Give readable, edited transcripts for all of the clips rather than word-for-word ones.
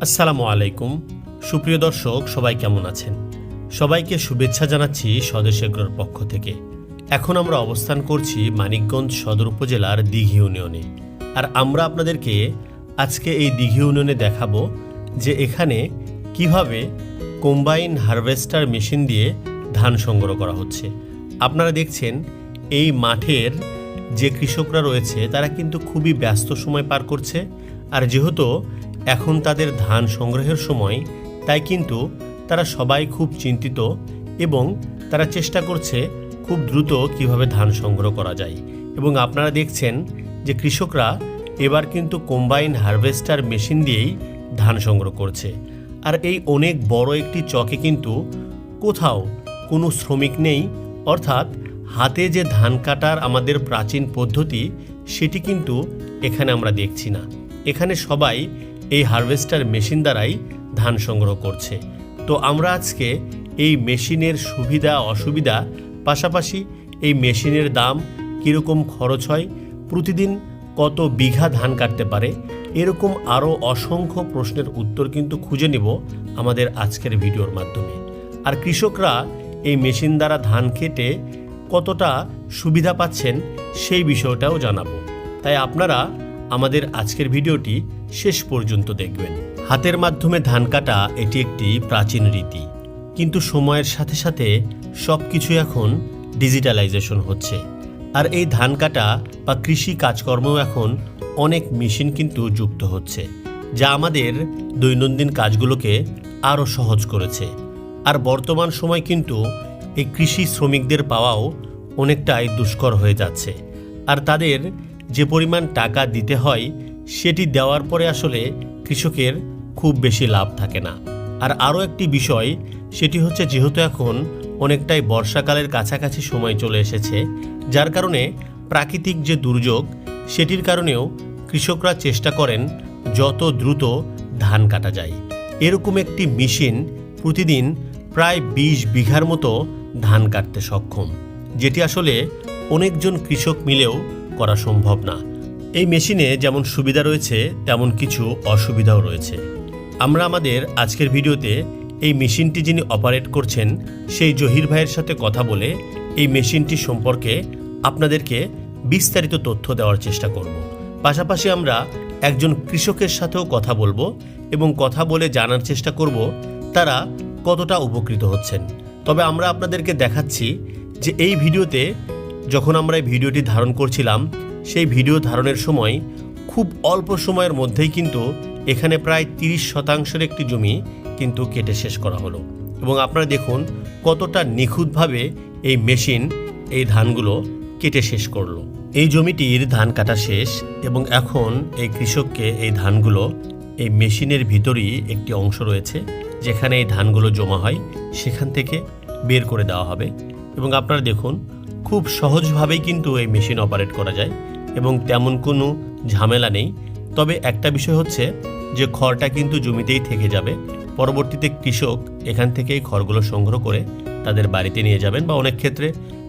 আসসালামু আলাইকুম সুপ্রিয় দর্শক, সবাই কেমন আছেন? সবাইকে শুভেচ্ছা জানাচ্ছি স্বদেশ এগ্রোর পক্ষ থেকে। এখন আমরা অবস্থান করছি মানিকগঞ্জ সদর উপজেলার দিঘি ইউনিয়নে। আর আমরা আপনাদেরকে আজকে এই দিঘি ইউনিয়নে দেখাবো যে এখানে কিভাবে কম্বাইন হারভেস্টার মেশিন দিয়ে ধান সংগ্রহ করা হচ্ছে। আপনারা দেখছেন এই মাঠের যে কৃষকরা রয়েছে তারা কিন্তু খুবই ব্যস্ত সময় পার করছে। আর যেহেতু এখন তাদের ধান সংগ্রহের সময়, তাই কিন্তু তারা সবাই খুব চিন্তিত এবং তারা চেষ্টা করছে খুব দ্রুত কিভাবে ধান সংগ্রহ করা যায়। এবং আপনারা দেখছেন যে কৃষকরা এবার কিন্তু কম্বাইন হারভেস্টার মেশিন দিয়েই ধান সংগ্রহ করছে। আর এই অনেক বড় একটি চকে কিন্তু কোথাও কোনো শ্রমিক নেই, অর্থাৎ হাতে যে ধান কাটার আমাদের প্রাচীন পদ্ধতি সেটি কিন্তু এখানে আমরা দেখছি না। এখানে সবাই এই হারভেস্টার মেশিন দ্বারাই ধান সংগ্রহ করছে। তো আমরা আজকে এই মেশিনের সুবিধা অসুবিধা, পাশাপাশি এই মেশিনের দাম কীরকম খরচ হয়, প্রতিদিন কত বিঘা ধান কাটতে পারে, এরকম আরও অসংখ্য প্রশ্নের উত্তর কিন্তু খুঁজে নেব আমাদের আজকের ভিডিওর মাধ্যমে। আর কৃষকরা এই মেশিন দ্বারা ধান কেটে কতটা সুবিধা পাচ্ছেন সেই বিষয়টাও জানাবো। তাই আপনারা আমাদের আজকের ভিডিওটি শেষ পর্যন্ত দেখবেন। হাতের মাধ্যমে ধান কাটা এটি একটি প্রাচীন রীতি, কিন্তু সময়ের সাথে সাথে সব কিছু এখন ডিজিটালাইজেশন হচ্ছে। আর এই ধান কাটা বা কৃষি কাজকর্মেও এখন অনেক মেশিন কিন্তু যুক্ত হচ্ছে, যা আমাদের দৈনন্দিন কাজগুলোকে আরও সহজ করেছে। আর বর্তমান সময় কিন্তু এই কৃষি শ্রমিকদের পাওয়াও অনেকটাই দুষ্কর হয়ে যাচ্ছে। আর তাদের যে পরিমাণ টাকা দিতে হয় সেটি দেওয়ার পরে আসলে কৃষকের খুব বেশি লাভ থাকে না। আর আরও একটি বিষয়, সেটি হচ্ছে যেহেতু এখন অনেকটাই বর্ষাকালের কাছাকাছি সময় চলে এসেছে, যার কারণে প্রাকৃতিক যে দুর্যোগ সেটির কারণেও কৃষকরা চেষ্টা করেন যত দ্রুত ধান কাটা যায়। এরকম একটি মেশিন প্রতিদিন প্রায় 20 বিঘার মতো ধান কাটতে সক্ষম, যেটি আসলে অনেকজন কৃষক মিলেও করা সম্ভব না। এই মেশিনে যেমন সুবিধা রয়েছে তেমন কিছু অসুবিধাও রয়েছে। আমরা আমাদের আজকের ভিডিওতে এই মেশিনটি যিনি অপারেট করছেন সেই জহির ভাইয়ের সাথে কথা বলে এই মেশিনটি সম্পর্কে আপনাদেরকে বিস্তারিত তথ্য দেওয়ার চেষ্টা করব। পাশাপাশি আমরা একজন কৃষকের সাথেও কথা বলবো এবং কথা বলে জানার চেষ্টা করব তারা কতটা উপকৃত হচ্ছেন। তবে আমরা আপনাদেরকে দেখাচ্ছি যে এই ভিডিওতে যখন আমরা এই ভিডিওটি ধারণ করছিলাম, সেই ভিডিও ধারণের সময় খুব অল্প সময়ের মধ্যেই কিন্তু এখানে প্রায় 30% একটি জমি কিন্তু কেটে শেষ করা হলো। এবং আপনারা দেখুন কতটা নিখুঁতভাবে এই মেশিন এই ধানগুলো কেটে শেষ করলো। এই জমিটির ধান কাটা শেষ এবং এখন এই কৃষককে এই ধানগুলো এই মেশিনের ভিতরেই একটি অংশ রয়েছে যেখানে এই ধানগুলো জমা হয়, সেখান থেকে বের করে দেওয়া হবে। এবং আপনারা দেখুন খুব সহজভাবেই কিন্তু এই মেশিন অপারেট করা যায় এবং তেমন কোনো ঝামেলা নেই। তবে একটা বিষয় হচ্ছে যে খড়টা কিন্তু জমিতেই থেকে যাবে। পরবর্তীতে কৃষক এখান থেকেই খড়গুলো সংগ্রহ করে তাদের বাড়িতে নিয়ে যাবেন, বা অনেক ক্ষেত্রে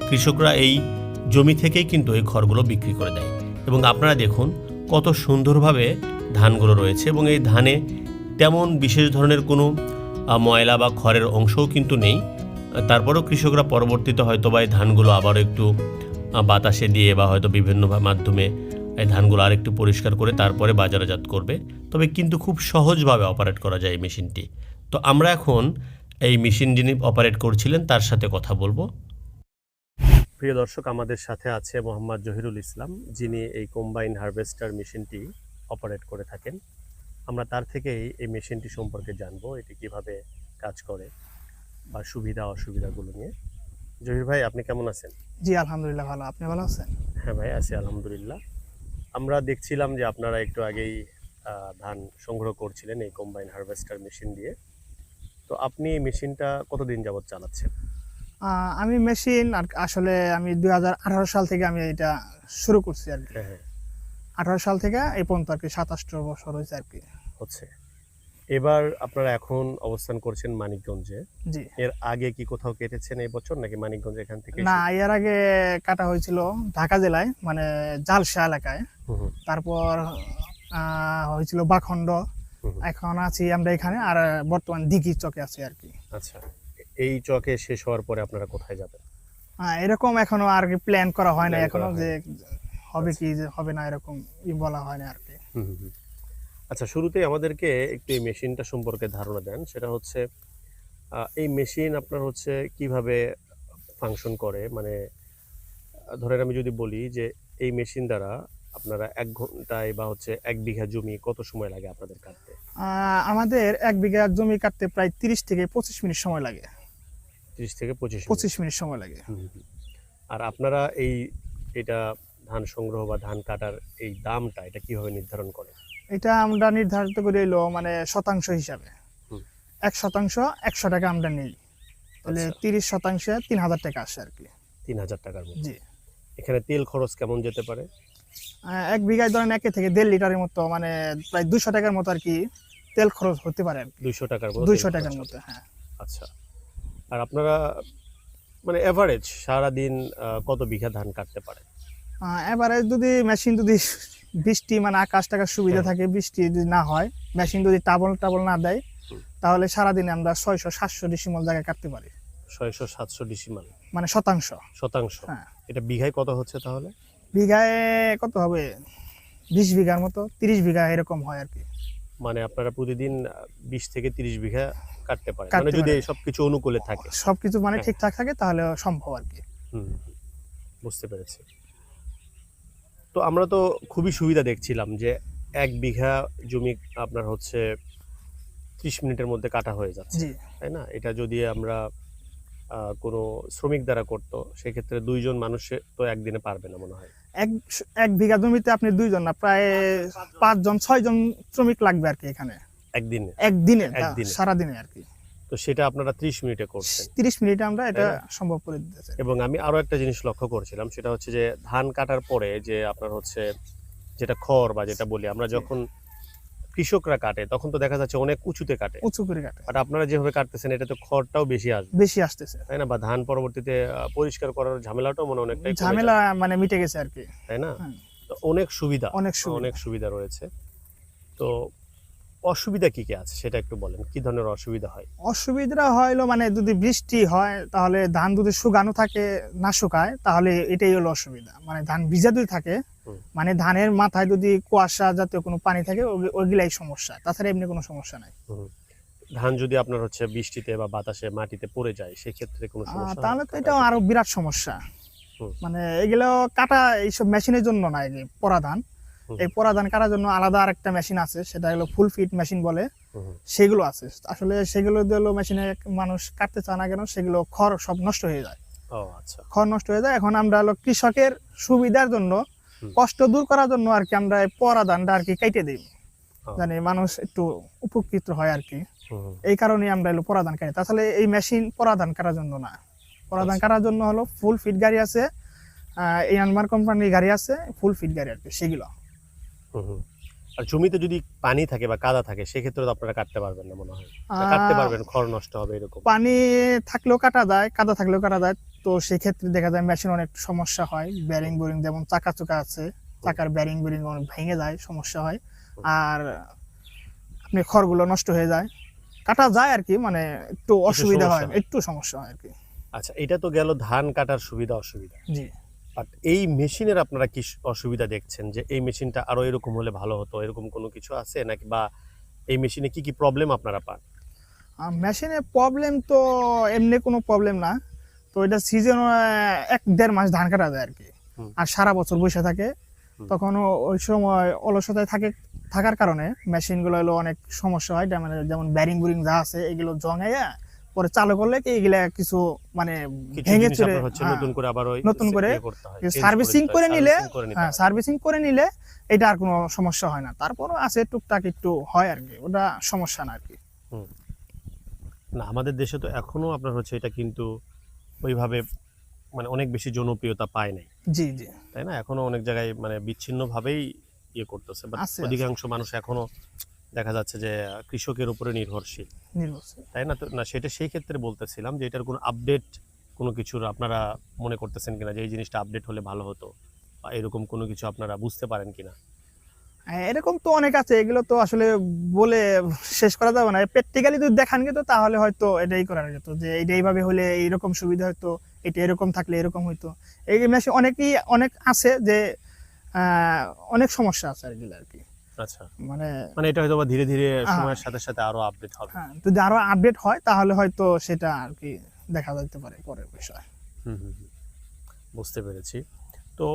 কৃষকরা এই জমি থেকেই কিন্তু এই খড়গুলো বিক্রি করে দেয়। এবং আপনারা দেখুন কত সুন্দরভাবে ধানগুলো রয়েছে এবং এই ধানে তেমন বিশেষ ধরনের কোনো ময়লা বা খড়ের অংশও কিন্তু নেই। তারপরেও কৃষকরা পরবর্তীতে হয়তো বা এই ধানগুলো আবারও একটু বাতাসে দিয়ে বা হয়তো বিভিন্ন মাধ্যমে এই ধানগুলো আর একটু পরিষ্কার করে তারপরে বাজারজাত করবে। তবে কিন্তু খুব সহজভাবে অপারেট করা যায় এই মেশিনটি। তো আমরা এখন এই মেশিন যিনি অপারেট করছিলেন তার সাথে কথা বলবো। প্রিয় দর্শক, আমাদের সাথে আছে মোহাম্মদ জহিরুল ইসলাম, যিনি এই কম্বাইন হারভেস্টার মেশিনটি অপারেট করে থাকেন। আমরা তার থেকেই এই মেশিনটি সম্পর্কে জানবো, এটি কিভাবে কাজ করে বা সুবিধা অসুবিধাগুলো নিয়ে। জহির ভাই, আপনি কেমন আছেন? জি আলহামদুলিল্লাহ ভালো। আপনি ভালো আছেন? হ্যাঁ ভাই, আছি আলহামদুলিল্লাহ। আমরা দেখছিলাম যে আপনারা একটু আগেই ধান সংগ্রহ করছিলেন এই কম্বাইন হারভেস্টার মেশিন দিয়ে। তো আপনি এই মেশিনটা কতদিন যাবত চালাচ্ছেন? আমি মেশিন আসলে আমি 2018 সাল থেকে আমি এটা শুরু করছি আর কি। হ্যাঁ, 18 সাল থেকে এই পর্যন্ত আর কি 27 বছর হয়েছে আর কি হচ্ছে। এবার আপনারা এখন অবস্থান করছেন মানিকগঞ্জে। জি। এর আগে কি কোথাও কেটেছেন এই বছর, নাকি মানিকগঞ্জ এখান থেকে? না, এর আগে কাটা হয়েছিল ঢাকা জেলায়, মানে জালসা এলাকায়। তারপর হয়েছিল বাখন্ড, হুম। এখন আছি আমরা এখানে, আর বর্তমান দিঘি চকে আছি আর কি। আচ্ছা, এই চকে শেষ হওয়ার পরে আপনারা কোথায় যাবেন? এরকম এখনো আর কি প্ল্যান করা হয় না Plan এখনো, করা যে হয়নি। হবে আচ্ছা। কি যে হবে না এরকম বলা হয় না আর কি। হুম, হুম, হুম। আচ্ছা, শুরুতেই আমাদেরকে একটু এই মেশিনটা সম্পর্কে ধারণা দেন। সেটা হচ্ছে এই মেশিন আপনার হচ্ছে কিভাবে ফাংশন করে? মানে ধরেন আমি যদি বলি যে এই মেশিন দ্বারা আপনারা ১ ঘন্টায় বা হচ্ছে ১ বিঘা জমি কত সময় লাগে আপনাদের কাটতে? আমাদের 1 বিঘা জমি কাটতে প্রায় 30 থেকে 25 মিনিট সময় লাগে। ৩০ থেকে ২৫ মিনিট। 25 মিনিট সময় লাগে। হুম, হুম, হুম। আর আপনারা এটা ধান সংগ্রহ বা ধান কাটার এই দামটা এটা কিভাবে নির্ধারণ করেন? এটা আমরা নির্ধারিত করে এলো মানে শতাংশ হিসাবে। হুম। 1 শতাংশ 100 টাকা আমরা নিই, তাহলে আচ্ছা, 30 শতাংশে ৩,০০০ টাকা আসে আর কি। ৩,০০০ টাকার মতো। জি। এখানে তেল খরচ কেমন যেতে পারে? 1 বিঘায় ধরেন 1 থেকে 1.5 লিটারের মতো, মানে প্রায় 200 টাকার মতো আর কি তেল খরচ হতে পারে আর কি। ২০০ টাকার মতো তেল 200 খরচ টাকার হবে। মতো, হ্যাঁ। আচ্ছা। আর আপনারা মানে এভারেজ সারাদিন কত বিঘা ধান কাটতে পারেন? এবারে যদি মেশিন যদি বৃষ্টি মানে আকাশ টাকার সুবিধা হ্যাঁ। থাকে, বৃষ্টি যদি না হয়, মেশিন যদি টাবল না দেয়, হুম। তাহলে সারাদিনে আমরা 600-700 ডিসিমল জায়গায় কাটতে পারি, ৬০০-৭০০ ডিসিমাল। মানে শতাংশ। শতাংশ। হ্যাঁ। এটা বিঘায় কত হচ্ছে তাহলে? বিঘায় কত হবে, 20 বিঘার মতো, 30 বিঘা এরকম হয় আর কি। মানে আপনারা প্রতিদিন ২০ থেকে ৩০ বিঘা কাটতে পারেন। মানে কাটতে যদি পারে সবকিছু অনুকূলে থাকে। সবকিছু মানে হ্যাঁ। ঠিকঠাক থাকে তাহলে সম্ভব আর কি। হুম, হুম, বুঝতে পেরেছি। তো আমরা তো খুবই সুবিধা দেখছিলাম যে ১ বিঘা জমি আপনার হচ্ছে ৩০ মিনিটের মধ্যে কাটা হয়ে যাচ্ছে। জি। তাই না? এটা যদি আমরা কোনো শ্রমিক দ্বারা করতো, সেক্ষেত্রে ২ জন মানুষে তো একদিনে পারবে না মনে হয়। এক এক বিঘা জমিতে আপনি ২ জন না, প্রায় ৫ জন ৬ জন শ্রমিক লাগবে আর কি এখানে একদিনে, একদিনে, একদিনে। সারাদিনে আর কি। তো সেটা আপনারা ৩০ মিনিটে করছেন। 30 মিনিটে আমরা তাই এটা না? সম্ভব করে দিতেছি। এবং আমি আরো একটা জিনিস লক্ষ্য করছিলাম, সেটা হচ্ছে যে ধান কাটার পরে যে আপনার হচ্ছে যেটা খড় বা যেটা বলি আমরা, জি। যখন কৃষকরা কাটে তখন তো দেখা যাচ্ছে অনেক উঁচুতে কাটে। উঁচু করে কাটে, বাট আপনারা যেভাবে কাটতেছেন এটা তো খড়টাও বেশি আসবে। বেশি আসতেছে। তাই না? বা ধান পরবর্তীতে পরিষ্কার করার ঝামেলাটাও মনে হয় অনেকটাই কমে ঝামেলা যাবে। মানে মিটে গেছে আর কি। তাই না? হ্যাঁ, তো অনেক সুবিধা, অনেক সুবিধা। অনেক সুবিধা রয়েছে। তো অসুবিধা কি আছে সেটা একটু বলেন। কি ধরনের অসুবিধা হয়? অসুবিধা হইলো মানে যদি বৃষ্টি হয় তাহলে ধান যদি শুকানো থাকে, না শুকায়, তাহলে এটাই হলো অসুবিধা। মানে ধান ভিজা যদি থাকে, হুম। মানে ধানের মাথায় যদি কুয়াশা জাতীয় কোনো পানি থাকে, ওইগুলাই সমস্যা, তাছাড়া এমনি কোনো সমস্যা নাই। হুম। ধান যদি আপনার হচ্ছে বৃষ্টিতে বা বাতাসে মাটিতে পড়ে যায় সেক্ষেত্রে কোনো সমস্যা হয় তাহলে তো কাটার এটাও ক্ষেত্রে? আরো বিরাট সমস্যা। হুম। মানে এগুলো কাটা এইসব মেশিনের জন্য না, এই যে পরা ধান, হুম, এই পরা ধান কাটার জন্য আলাদা আরেকটা মেশিন আছে, সেটা হলো ফুল ফিট মেশিন বলে। হুম, সেগুলো আছে আসলে, সেগুলো দিয়েও মেশিনে মানুষ কাটতে চায় না কেন, সেগুলো খড় সব নষ্ট হয়ে যায়। ও আচ্ছা। খড় নষ্ট হয়ে যায়। এখন আমরা হলো কৃষকের সুবিধার জন্য, হুম। কষ্ট দূর করার জন্য আর কি আমরা এই পরা ধানটা আর কি কেটে দিই, ও, জানি মানুষ একটু উপকৃত হয় আর কি। হুম, এই কারণে আমরা এলো পরা ধান কাটি, তাহলে এই মেশিন পরা ধান কাটার জন্য না। পরা ধান আচ্ছা। কাটার জন্য হলো ফুল ফিট গাড়ি আছে, ইয়ানমার কোম্পানির গাড়ি আছে, ফুল ফিট গাড়ি আর কি সেগুলো। হুম, হুম। আর জমিতে যদি পানি থাকে বা কাদা থাকে সেক্ষেত্রে তো আপনারা কাটতে পারবেন না মনে হয়। না কাটতে আহ, পারবেন, খড় নষ্ট হবে এরকম। পানি থাকলেও কাটা যায়, কাদা থাকলেও কাটা যায়। তো সেক্ষেত্রে দেখা যায় মেশিন অনেক সমস্যা হয়, ব্যারিং বোরিং যেমন চাকা চুকা আছে, চাকার ব্যারিং বোরিং অনেক ভেঙে যায়, সমস্যা হয়। আর আপনি খড়গুলো নষ্ট হয়ে যায়, কাটা যায় আর কি, মানে একটু কিছু অসুবিধা হয়, সমস্যা হয়। একটু সমস্যা হয় আর কি। আচ্ছা, এটা তো গেল ধান কাটার সুবিধা অসুবিধা। জি। বাট এই মেশিনের আপনারা কি অসুবিধা দেখছেন যে এই মেশিনটা আরো এরকম হলে ভালো হতো, এরকম কোনো কিছু আছে নাকি? বা এই মেশিনে কি প্রবলেম আপনারা পান? মেশিনের প্রবলেম তো এমনি কোনো প্রবলেম না। তো এটা সিজন 1-1.5 মাস ধান কাটা যায় আর কি। হুম। আর সারা বছর বসে থাকে, হুম। তখন ওই সময় অলসতায় থাকার কারণে মেশিনগুলো হলো অনেক সমস্যা হয়। মানে যেমন ব্যারিং বুরিং যা আছে এগুলো জঙাইয়া পরে চালু করলে কি এগুলা কিছু মানে কিছু ভেঙে জিনিস চুরে, আপনার হচ্ছে নতুন করে আবার ওই নতুন করে ইয়ে করতে হয়, চেঞ্জ করে সার্ভিসিং দিতে হয়, করে নিলে, সার্ভিসিং করে নিতে হয়। সার্ভিসিং করে নিলে এটা আর কোনো সমস্যা হয় না। তারপরও আছে টুকটাক একটু হয় আর কি, ওটা সমস্যা না আর কি। হুম। না, আমাদের দেশে তো এখনো আপনার হচ্ছে এটা কিন্তু ওইভাবে মানে অনেক বেশি জনপ্রিয়তা পায় নাই। জি জি, তাই না? এখনো অনেক জায়গায় মানে বিচ্ছিন্নভাবেই ইয়ে করতেছে। বাট আছে আছে অধিকাংশ মানুষ এখনো দেখা যাচ্ছে যে কৃষকের উপরে নির্ভরশীল। নির্ভরশীল। তাই না? তো না, সেটা সেই ক্ষেত্রে বলতেছিলাম যে এটার কোনো আপডেট কোনো কিছুর আপনারা মনে করতেছেন কিনা যে এই জিনিসটা আপডেট হলে ভালো হতো? বা এরকম কোনো কিছু আপনারা বুঝতে পারেন কিনা? এরকম তো অনেক আছে, এগুলো তো আসলে বলে শেষ করা যাবে না। প্র্যাকটিক্যালি যদি দেখান যেত তাহলে হয়তো এটাই করা যেত, যে এটা এইভাবে হলে এইরকম সুবিধা হতো, এটা এরকম থাকলে এরকম হইতো। এই মেশিন অনেক আছে যে অনেক সমস্যা আছে এগুলো আর কি। আচ্ছা, মানে মানে এটা হয়তো বা ধীরে ধীরে সময়ের সাথে সাথে আরো আপডেট হবে। হ্যাঁ, যদি আরো আপডেট হয় তাহলে হয়তো সেটা আর কি দেখা যেতে পারে পরের বিষয়। হুম হুম হুম, বুঝতে পেরেছি। তো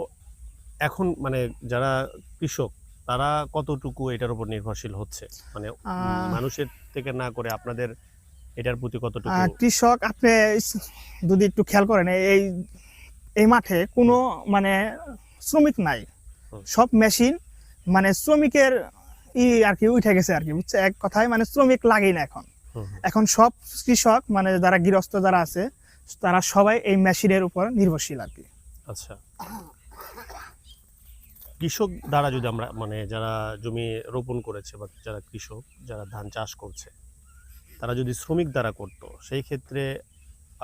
এখন মানে যারা কৃষক তারা কতটুকু এটার উপর নির্ভরশীল হচ্ছে, মানে মানুষের থেকে না করে আপনাদের এটার প্রতি কতটুকু? কৃষক আপনি যদি একটু খেয়াল করেন, এই এই মাঠে কোনো মানে শ্রমিক নাই, হুম। সব মেশিন, মানে শ্রমিকের আর কি উঠে গেছে আর কি, বুঝছে? এক কথায় মানে শ্রমিক লাগেই না এখন। হুম হুম। এখন সব কৃষক মানে যারা গৃহস্থ যারা আছে তারা সবাই এই মেশিনের উপর নির্ভরশীল আর কি। আচ্ছা, কৃষক দ্বারা যদি আমরা মানে যারা জমি রোপণ করেছে বা যারা কৃষক যারা ধান চাষ করছে তারা যদি শ্রমিক দ্বারা করতো, সেই ক্ষেত্রে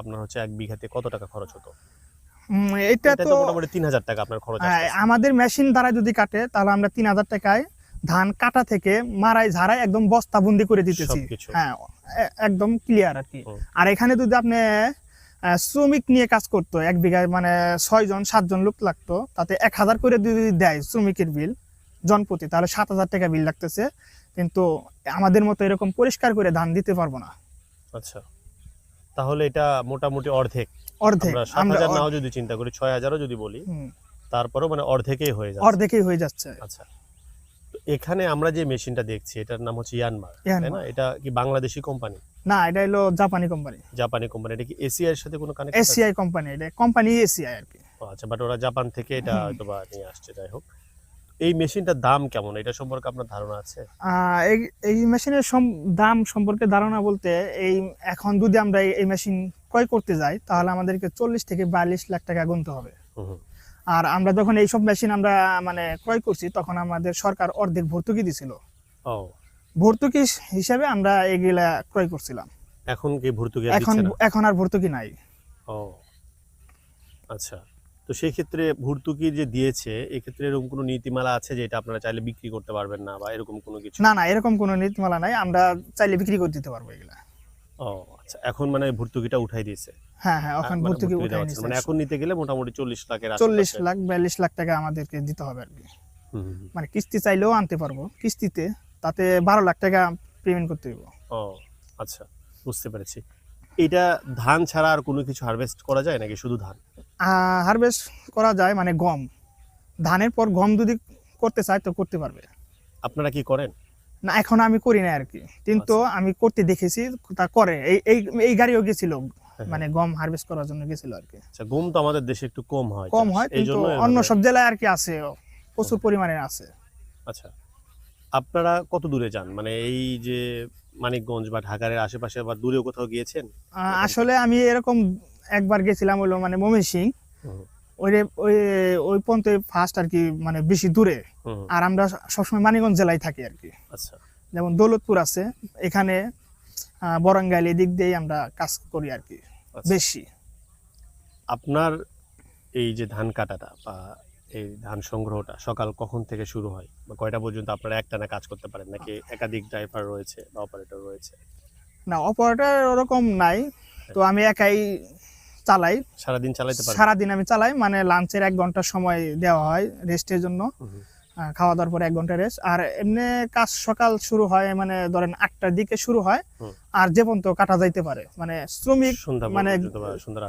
আপনার হচ্ছে 1 বিঘাতে কত টাকা খরচ হতো? এটা এটা তো তো মোটামুটি 3000 টাকা আপনার খরচ আসছে। আমাদের মেশিন দ্বারা যদি কাটে তাহলে আমরা 3000 টাকায় ধান কাটা থেকে মারাই ঝাড়াই একদম বস্তাবন্দি করে দিতেছি। সবকিছু। হ্যাঁ, একদম ক্লিয়ার আর কি। হুম। আর এখানে যদি আপনি শ্রমিক নিয়ে কাজ করতো, 1 বিঘায় মানে 6 জন 7 জন লোক লাগতো, তাতে 1000 করে যদি দেয় শ্রমিকের বিল জনপ্রতি, তাহলে 7000 টাকা বিল লাগতেছে। কিন্তু আমাদের মতো এরকম পরিষ্কার করে ধান দিতে পারবো না। আচ্ছা, তাহলে এটা মোটামুটি অর্ধেক। অর্ধেক আমরা 7000 নাও যদি চিন্তা করি, 6000ও যদি বলি, তারপরেও মানে অর্ধেকই হয়ে যাচ্ছে। অর্ধেকই হয়ে যাচ্ছে। আচ্ছা, তো এখানে আমরা যে মেশিনটা দেখছি এটার নাম হচ্ছে ইয়ানমার, তাই না? এটা কি বাংলাদেশি কোম্পানি? না, এটা হলো জাপানি কোম্পানি। জাপানি কোম্পানি। এটা কি এসিআই এর সাথে কোনো কানেকশন আছে? এসিআই কোম্পানি, এটা কোম্পানি এসিআই আর কি। ও আচ্ছা, বাট ওরা জাপান থেকে এটা হয়তো বা নিয়ে আসছে। যাই হোক, এই মেশিনটার দাম কেমন এটা সম্পর্কে আপনার ধারণা আছে? এই এই মেশিনের দাম সম্পর্কে ধারণা বলতে, এই এখন যদি আমরা এই মেশিন ক্রয় করতে যাই তাহলে আমাদেরকে 40 থেকে 42 লাখ টাকা গুনতে হবে। হুম। আর আমরা যখন এইসব মেশিন আমরা মানে ক্রয় করছি তখন আমাদের সরকার অর্ধেক ভর্তুকি দিছিল। ও, ভর্তুকি হিসাবে আমরা এগুলা ক্রয় করছিলাম। এখন কি ভর্তুকি আর এখন দিচ্ছে না? এখন আর ভর্তুকি নাই। ও আচ্ছা, তো সেই ক্ষেত্রে ভর্তুকি যে দিয়েছে এক্ষেত্রে এরকম কোনো নীতিমালা আছে যে এটা আপনারা চাইলে বিক্রি করতে পারবেন না বা এরকম কোনো কিছু? না, এরকম কোনো নীতিমালা নাই, আমরা চাইলে বিক্রি করে দিতে পারবো এগুলা। ও আচ্ছা, এখন মানে ভর্তুকিটা উঠাই দিয়েছে। হ্যাঁ, এখন মানে ভর্তুকি দেওয়া উঠাই হচ্ছে না। নিছে। মানে এখন নিতে গেলে মোটামুটি 40 লাখের 40 আশেপাশে। লাখ 42 লাখ টাকা আমাদেরকে দিতে হবে আর কি। হুম হুম হুম। মানে কিস্তি চাইলেও আনতে পারবো, কিস্তিতে তাতে 12 লাখ টাকা পেমেন্ট করতে হবে। ও আচ্ছা, বুঝতে পেরেছি। এটা ধান ছাড়া আর কোনো কিছু হারভেস্ট করা যায় নাকি শুধু ধান? হারভেস্ট করা যায় মানে গম, ধানের পর গম যদি করতে চায় তো করতে পারবে। আপনারা কি করেন? না, এখন আমি করি না আর কি, কিন্তু আমি করতে দেখেছি তা করে। এই এই এই গাড়িও গেছিল, মানে গম হারভেস্ট করার জন্য গেছিল আর কি। আচ্ছা, গম তো আমাদের দেশে একটু কম হয়, কম হয়, এই কিন্তু জন্য অন্য সব জেলায় আর কি আছে, প্রচুর পরিমাণে আছে। আচ্ছা, আপনারা কত দূরে যান, মানে এই যে মানিকগঞ্জ বা ঢাকার আশেপাশে বা দূরেও কোথাও গিয়েছেন? আসলে আমি এরকম একবার গেছিলাম, হলো মানে ময়মনসিংহ, হুম ওই ওই ওই পর্যন্ত ফার্স্ট আর কি, মানে বেশি দূরে। হুম। আর আমরা সবসময় মানিকগঞ্জ জেলায় থাকি আর কি। আচ্ছা যেমন দৌলতপুর আছে এখানে, বরঙ্গাইল, এদিক দিয়ে আমরা কাজ করি আর কি আচ্ছা। বেশি। আপনার এই যে ধান কাটাটা বা এই ধান সংগ্রহটা সকাল কখন থেকে শুরু হয় বা কয়টা পর্যন্ত আপনারা একটানা কাজ করতে পারেন, নাকি একাধিক ড্রাইভার রয়েছে বা অপারেটর রয়েছে? না, অপারেটর ওরকম নাই, তো আমি একাই চালাই। সারাদিন চালাতে পারেন? সারাদিন আমি চালাই, মানে লাঞ্চের 1 ঘন্টা সময় দেওয়া হয় রেস্টের জন্য, খাওয়া দাওয়ার পরে 1 ঘন্টা রেস্ট। আর এমনি কাজ সকাল শুরু হয় মানে ধরেন 8টার দিকে শুরু হয়, আর যে পর্যন্ত কাটা যাইতে পারে, মানে শ্রমিক মানে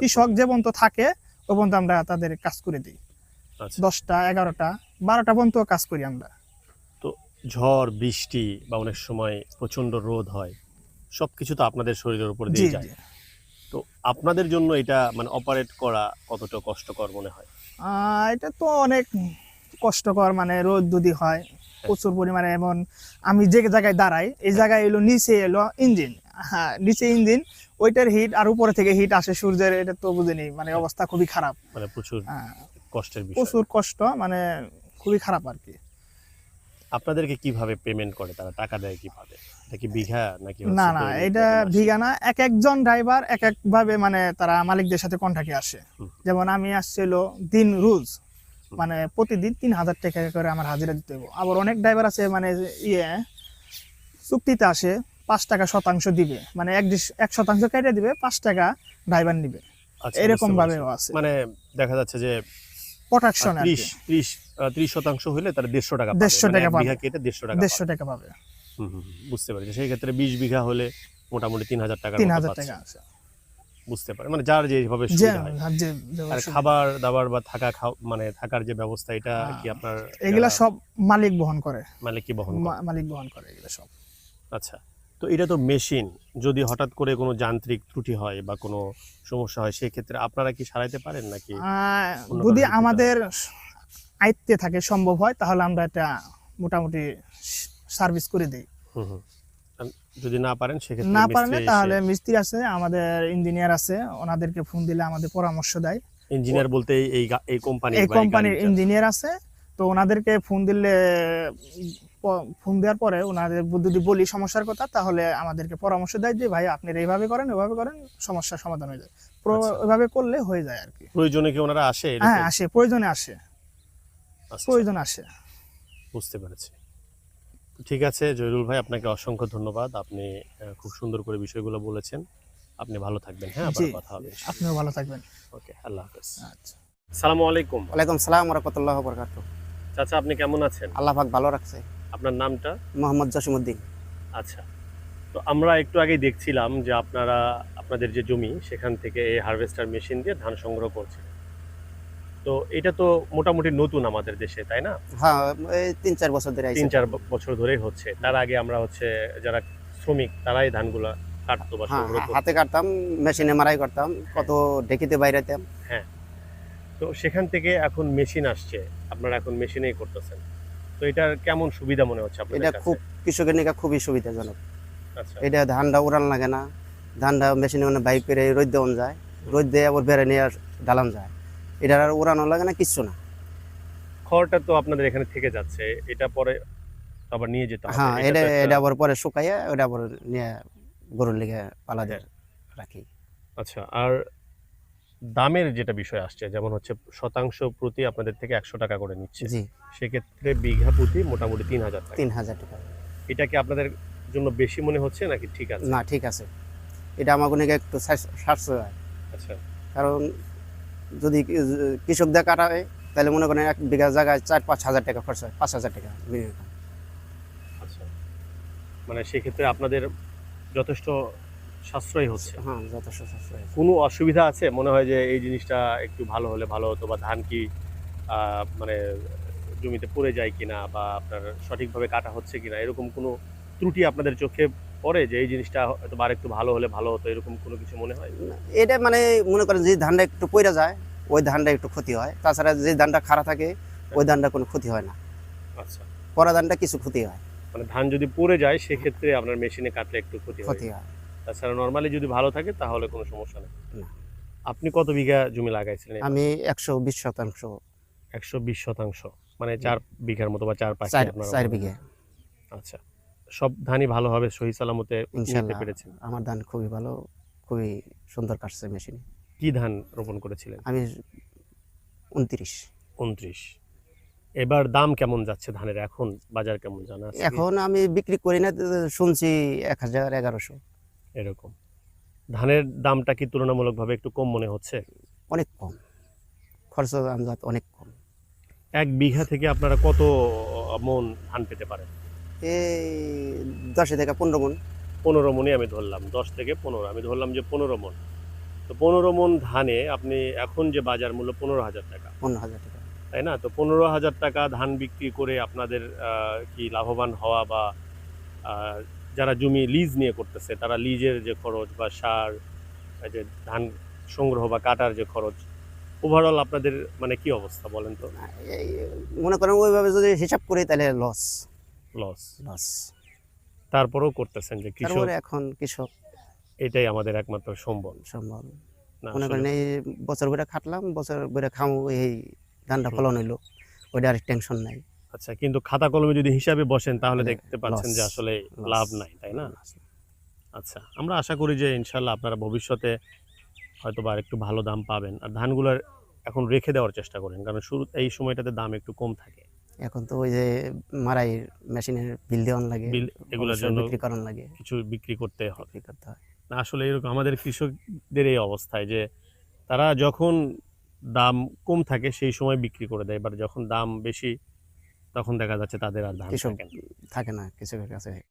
কৃষক যে পর্যন্ত থাকে ও পর্যন্ত আমরা তাদের কাজ করে দিই। 10টা 11টা 12টা পর্যন্ত কাজ করি আমরা। তো ঝড় বৃষ্টি বা অনেক সময় প্রচন্ড রোদ হয়, সবকিছু তো আপনাদের শরীরের উপর দিয়ে যায়। তো আপনাদের জন্য এটা মানে অপারেট করা কতটা কষ্টকর মনে হয়? এটা তো অনেক কষ্টকর, মানে রোদ যদি হয় প্রচুর পরিমাণে। এমন আমি যে জায়গায় দাঁড়াই এই জায়গায় এলো নিচে এলো ইঞ্জিন, হ্যাঁ নিচে ইঞ্জিন, ওইটার হিট আর উপরে থেকে হিট আসে সূর্যের, এটা তো বুঝিনি, মানে অবস্থা খুবই খারাপ, মানে প্রচুর কষ্টের বিষয়। প্রচুর কষ্ট, মানে খুবই খারাপ আর কি। আপনাদেরকে কিভাবে পেমেন্ট করে তারা, টাকা দেয় কিভাবে? এটা কি বিঘা নাকি? না, এটা বিঘা না, এক একজন ড্রাইভার এক এক ভাবে, মানে তারা মালিকদের সাথে কন্ট্রাক্টে আসে। যেমন আমি আসছিল দিন রোজ মানে প্রতিদিন 3,000 টাকা করে আমার হাজিরা দিতে হবে। আবার অনেক ড্রাইভার আছে মানে চুক্তিতে আসে 5 টাকা শতাংশ দিবে, মানে 1% কেটে দিবে, 5 টাকা ড্রাইভার নিবে, আচ্ছা, এরকম বুঝতে ভাবেও পারছি। আছে। মানে দেখা যাচ্ছে যে প্রোটেকশন আর কি। 30% হইলে তারা 150 টাকা পাবে, 150 মানে টাকা এক পাবে। বিঘা কেটে 150 টাকা 150 পাবে। টাকা পাবে। বুঝতে পারছি। সেই ক্ষেত্রে 20 বিঘা হলে মোটামুটি 3,000 টাকার মতো 3,000 পাচ্ছে। টাকা আছে। বুঝতে পারে, মানে যার যেভাবে যে সুবিধা হয়। যে আর সুবিধা। খাবার দাবার বা মানে থাকার যে ব্যবস্থা, এটা কি আপনার এগুলা যারা সব মালিক বহন করে। মালিকই বহন করে? মালিক বহন করে এগুলো সব। আচ্ছা, তো এটা তো মেশিন, যদি হঠাৎ করে কোনো যান্ত্রিক ত্রুটি হয় বা কোনো সমস্যা হয়, সেই ক্ষেত্রে আপনারা কি সারাইতে পারেন নাকি অন্য যদি কারো হেল্প নিতে আমাদের আয়ত্তে থাকে, সম্ভব হয়, তাহলে আমরা এটা মোটামুটি সার্ভিস করে দিই। হয়? আর যদি না পারেন সেক্ষেত্রে না মিস্ত্রি পারলে এসে- তাহলে মিস্ত্রি আছে, আমাদের ইঞ্জিনিয়ার আছে, ওনাদেরকে ফোন দিলে আমাদের পরামর্শ দেয়। ইঞ্জিনিয়ার বলতে এই কোম্পানির এই বা এই কোম্পানির গাড়ির ইঞ্জিনিয়ার আছে, তো ওনাদেরকে ফোন দিলে, ফোন দেওয়ার পরে ওনাদের যদি বলি সমস্যার কথা, তাহলে আমাদেরকে পরামর্শ দেয় যে ভাই আপনি এইভাবে করেন, ওইভাবে করেন, সমস্যার সমাধান হয়ে যায়। আচ্ছা। ওইভাবে করলে হয়ে যায় আর কি। প্রয়োজনে কি ওনারা আসে এরকম? হ্যাঁ, আসে, প্রয়োজনে আসে, আচ্ছা, প্রয়োজন আসে। বুঝতে পেরেছি। ঠিক আছে জয়রুল ভাই, আপনাকে অসংখ্য ধন্যবাদ। আপনি খুব সুন্দর করে বিষয়গুলো বলেছেন। আপনি ভালো থাকবেন। হ্যাঁ, আবার জি, কথা হবে। আপনিও ভালো থাকবেন। ওকে, আল্লাহ হাফেজ। আচ্ছা। আসসালামু আলাইকুম। ওয়ালাইকুম সালাম রাহমাতুল্লাহ বারাকাতুহু। চাচা, আপনি কেমন আছেন? আল্লাহ পাক ভালো রাখছে। আপনার নামটা? মোহাম্মদ জসিমউদ্দিন। আচ্ছা, তো আমরা একটু আগেই দেখছিলাম যে আপনাদের যে জমি, সেখান থেকে এই হারভেস্টার মেশিন দিয়ে ধান সংগ্রহ করছেন। তো এটা তো মোটামুটি নতুন আমাদের দেশে, তাই না? হ্যাঁ, এই ৩-৪ বছর ধরে আইছে। 3-4 বছর ধরেই হচ্ছে। তার আগে আমরা যারা শ্রমিক, তারাই ধানগুলা কাটতো বা হ্যাঁ, সংগ্রহ করতো। হাতে কাটতাম, মেশিনে মারাই করতাম, কত ঢেকিতে বাইরাতাম। হ্যাঁ, তো সেখান থেকে এখন মেশিন আসছে, আপনারা এখন মেশিনেই করতেছেন। তো এটার কেমন সুবিধা মনে হচ্ছে আপনাদের এটা কাছে? খুব কৃষকের নিকে খুবই সুবিধাজনক। আচ্ছা, এটা ধানটা উড়ান লাগে না, ধানটা মেশিনে মানে বাইক করে রোদ দেওয়ান যায়, রোদ দিয়ে আবার বেড়ে নিয়ে ডালান যায়। এটা আর উড়ানো লাগে না, কিচ্ছু না। খড়টা তো আপনাদের এখানে থেকে যাচ্ছে, এটা পরে আবার নিয়ে যেতে হবে। হ্যাঁ, এটা এটা তো একটা- এটা আবার পরে শুকাইয়া ওটা আবার নিয়ে গরুর লিগে পালাদের রাখি। আচ্ছা, আর দামের যেটা বিষয় আসছে, যেমন হচ্ছে শতাংশ প্রতি আপনাদের থেকে 100 টাকা করে নিচ্ছে, জি, সেক্ষেত্রে বিঘা প্রতি মোটামুটি 3,000 টাকা। 3,000 টাকা। এটা কি আপনাদের জন্য বেশি মনে হচ্ছে নাকি ঠিক আছে? না, ঠিক আছে। এটা আমার নিকে একটু সাশ্রয় হয়। আচ্ছা, কারণ যদি কৃষকদের কাটা হয়, তাহলে মনে করেন 1 বিঘা জায়গায় 4-5 হাজার টাকা খরচ হয়, 5,000 টাকা minimum। আচ্ছা, মানে সেক্ষেত্রে আপনাদের যথেষ্ট সাশ্রয় হচ্ছে। হ্যাঁ, যথেষ্ট সাশ্রয় হয়। কোনো অসুবিধা আছে মনে হয় যে এই জিনিসটা একটু ভালো হলে ভালো হতো, বা ধান কি মানে জমিতে পড়ে যায় কিনা, বা আপনার সঠিকভাবে কাটা হচ্ছে কিনা, এরকম কোনো ত্রুটি আপনাদের চোখে পড়ে যে এই জিনিসটা হয়তো আর একটু ভালো হলে ভালো হতো, এরকম কোনো কিছু মনে হয়? এটা মানে মনে করেন যে ধানটা একটু পইরা যায়, ওই ধানটা একটু ক্ষতি হয়। তাছাড়া যে ধানটা খাড়া থাকে, ওই ধানটা কোনো ক্ষতি হয় না। আচ্ছা, পরা ধানটা কিছু ক্ষতি হয়। মানে ধান যদি পড়ে যায় সেক্ষেত্রে আপনার মেশিনে কাটলে একটু ক্ষতি হয়। ক্ষতি হয়। তাছাড়া নর্মালি যদি ভালো থাকে তাহলে কোনো সমস্যা নেই। না। আপনি কত বিঘা জমি লাগাইছিলেন? আমি 120% 120%, মানে 4 বিঘার মতো বা 4-5 4 বিঘা। আচ্ছা, সব ধানই ভালোভাবে সহি সালামতে নিতে ইনশাআল্লাহ পেরেছেন? আমার ধান খুবই ভালো, খুবই সুন্দর কাটছে মেশিনে। কি ধান রোপণ করেছিলেন? আমি 29। 29। এবার দাম কেমন যাচ্ছে ধানের, এখন বাজার কেমন জানা আছে কি? এখন আমি বিক্রি করি না, শুনছি 1,000 1100। এরকম ধানের দামটা কি তুলনামূলকভাবে একটু কম মনে হচ্ছে? অনেক কম, খরচ আমজাদ অনেক কম। 1 বিঘা থেকে আপনারা কত মন ধান পেতে পারেন? এই 10 থেকে 15 মন। 15 মনই আমি ধরলাম, 10 থেকে 15, আমি ধরলাম যে 15 মন। তো 15 মন ধানে আপনি এখন যে বাজার মূল্য 15,000 টাকা, 15,000 টাকা। তাই না? তো 15,000 টাকা ধান বিক্রি করে আপনাদের কি লাভবান হওয়া, বা যারা জমি লিজ নিয়ে করতেছে তারা লিজের যে খরচ বা সার, এই যে ধান সংগ্রহ বা কাটার যে খরচ, ওভারঅল আপনাদের মানে কি অবস্থা বলেন তো? এই মনে করেন ওইভাবে যদি হিসাব করি তাহলে লস। লস। তারপরেও করতেছেন যে কৃষক, তারপরে এখন কৃষক এটাই আমাদের একমাত্র সম্বল। সম্ভব। না, মনে আসলে করেন এই বছর ভরে খাটলাম, বছর ভরে খামু, এই ধানটা ফলন হইলো, ওইটা আর টেনশন নাই। আচ্ছা, কিন্তু খাতা কলমে যদি হিসাবে বসেন তাহলে তাহলে দেখতে পাচ্ছেন যে loss, আসলে loss, লাভ নাই, তাই না? আচ্ছা, আমরা আশা করি যে ইনশাল্লাহ আপনারা ভবিষ্যতে হয়তো বা একটু ভালো দাম পাবেন। আর ধানগুলোর এখন রেখে দেওয়ার চেষ্টা করেন? কারণ শুরু এই সময়টাতে দাম একটু কম থাকে। এখন তো ওই যে মারাই মেশিনের বিল দেওয়ান লাগে, বিল এগুলোর অবশ্যই জন্য বিক্রি করান লাগে, কিছু বিক্রি করতে হয়। বিক্রি করতে হয়। না আসলে এরকম আমাদের কৃষকদের এই অবস্থায় যে তারা যখন দাম কম থাকে সেই সময় বিক্রি করে দেয়, এবার যখন দাম বেশি তখন দেখা যাচ্ছে তাদের আর ধান কৃষক থাকে না। থাকে না কৃষকের কাছে।